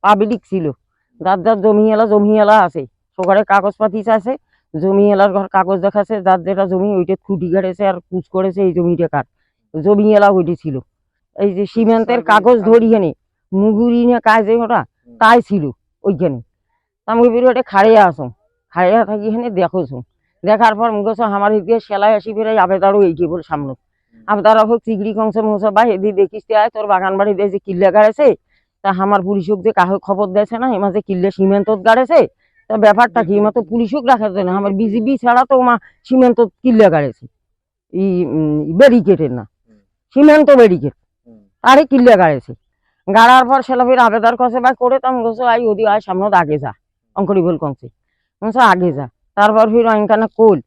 Public ছিল, যার যার জমিওয়ালা আছে, সকালে কাগজপাতি আছে, জমিওয়ালার ঘর কাগজ দেখাচ্ছে, যার যেটা জমি ওইটা খুঁটি গাড়েছে আর কুচ করেছে, এই জমিটা কার, জমিওয়ালা ওইটি ছিল। এই যে সিমেন্টের কাগজ ধরিয়ে নে মুগুরি না কাজে ওটা তাই ছিল ওইখানে। আমি ওটা খাড়িয়া আসো, খাড়িয়া থাকি এখানে দেখোছো, দেখার পর মুখেছো আমার এদিকে সেলাই আসি ফেরে আবেদারও এইটি বলে সামনে আবেদারা হোক চিগড়ি কংসে মুছে বা এদিকে দেখিস আয় তোর বাগান বাড়ি দিয়ে যে কিল্লা গাড়েছে, তা আমার পুলিশক যে কাহ খবর দিয়েছে না এমা যে কিল্লে সিমেন্ট গাড়েছে, তা ব্যাপারটা কি এমা তো পুলিশক রাখার জন্য আমার বিজিবি ছাড়া তো মা সিমেন্ট কিল্লা গাড়েছে, ই ব্যারিকেডের না সিমেন্ট ব্যারিকেড আরে কিল্লা গাড়েছে। গাড়ার পর সেলা ফির আবেদার কাছে বা করে তাম গোছো আই ওদি আয় সামনে আগে যা অঙ্করি বল কংসে আগে যা। তারপর ফির অঙ্কানা কোল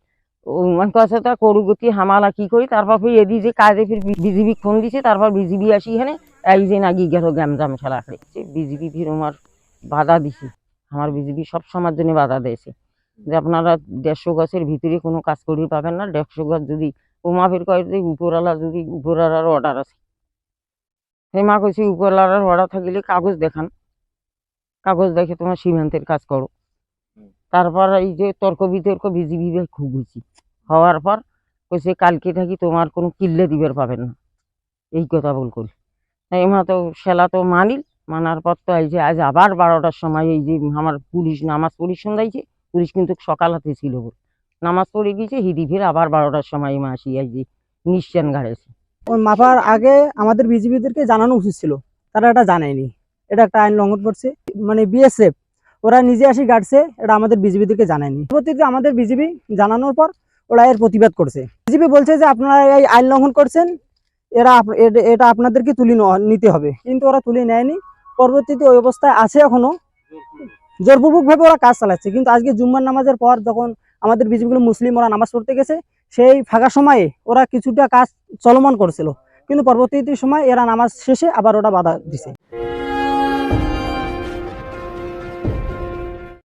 কাছে তা করু গতি হামালা কি করি, তারপর ফির এদি যে কাজে ফির বিজিবি ফোন দিছে, তারপর বিজিবি আসি এখানে এই যে নাগি গেল গ্যামজাম খেলা খেলেছে। বিজিবি ফির আমার বাধা দিছে, আমার বিজিবি সব সময়ের জন্য বাধা দিয়েছে যে আপনারা 150 গাছের ভিতরে কোনো কাজ করি পাবেন না, 150 গাছ যদি ওমা ফির কয় যে উপরওয়ালা যদি উপরওয়ালার অর্ডার আছে, সেই মা কইছি উপরওয়ালার অর্ডার থাকলে কাগজ দেখান, কাগজ দেখে তোমার সিমেন্টের কাজ করো। তারপর এই যে তর্ক বিতর্ক বিজিবি খুব হয়েছি, হওয়ার পর কইছে কালকে থাকি তোমার কোনো কিল্লে দিবার পাবেন না, এই কথা বল করি। এমা তো সেলা তো মানিল, মানার পর তো এই যে আজ আবার 12টার সময় এই যে আমার পুলিশ নামাজ পড়ি সন্ধ্যাইছে, পুলিশ কিন্তু সকাল হাতে ছিল বলে নামাজ পড়ে গিয়েছে, হিদি ফির আবার 12টার সময় এমা আসি এই যে নিশ্চান গাড়েছে। ওই মাপার আগে আমাদের বিজিবিদেরকে জানানো উচিত ছিল, তারা এটা জানায়নি, এটা একটা আইন লঙ্ঘন করছে। মানে বিএসএফ ওরা নিজে আসি গাড়ছে, এটা আমাদের বিজিবিদেরকে জানায়নি। পরবর্তীতে আমাদের বিজিবি জানানোর পর ওরা এর প্রতিবাদ করছে। বিজিবি বলছে যে আপনারা এই আইন লঙ্ঘন করছেন, এটা আপনাদেরকে তুলে নিতে হবে, কিন্তু ওরা তুলে নেয়নি। পরবর্তীতে ওই অবস্থায় আছে এখনো, জোরপূর্বক ভাবে ওরা কাজ চালাচ্ছে। কিন্তু আজকে জুম্মার নামাজের পর যখন আমাদের বিজিবিগুলো মুসলিম ওরা নামাজ পড়তে গেছে, সেই ফাঁকা সময়ে ওরা কিছুটা কাজ চলমান করছিল, কিন্তু পরবর্তী সময় এরা নামাজ শেষে আবার ওটা বাধা দিছে।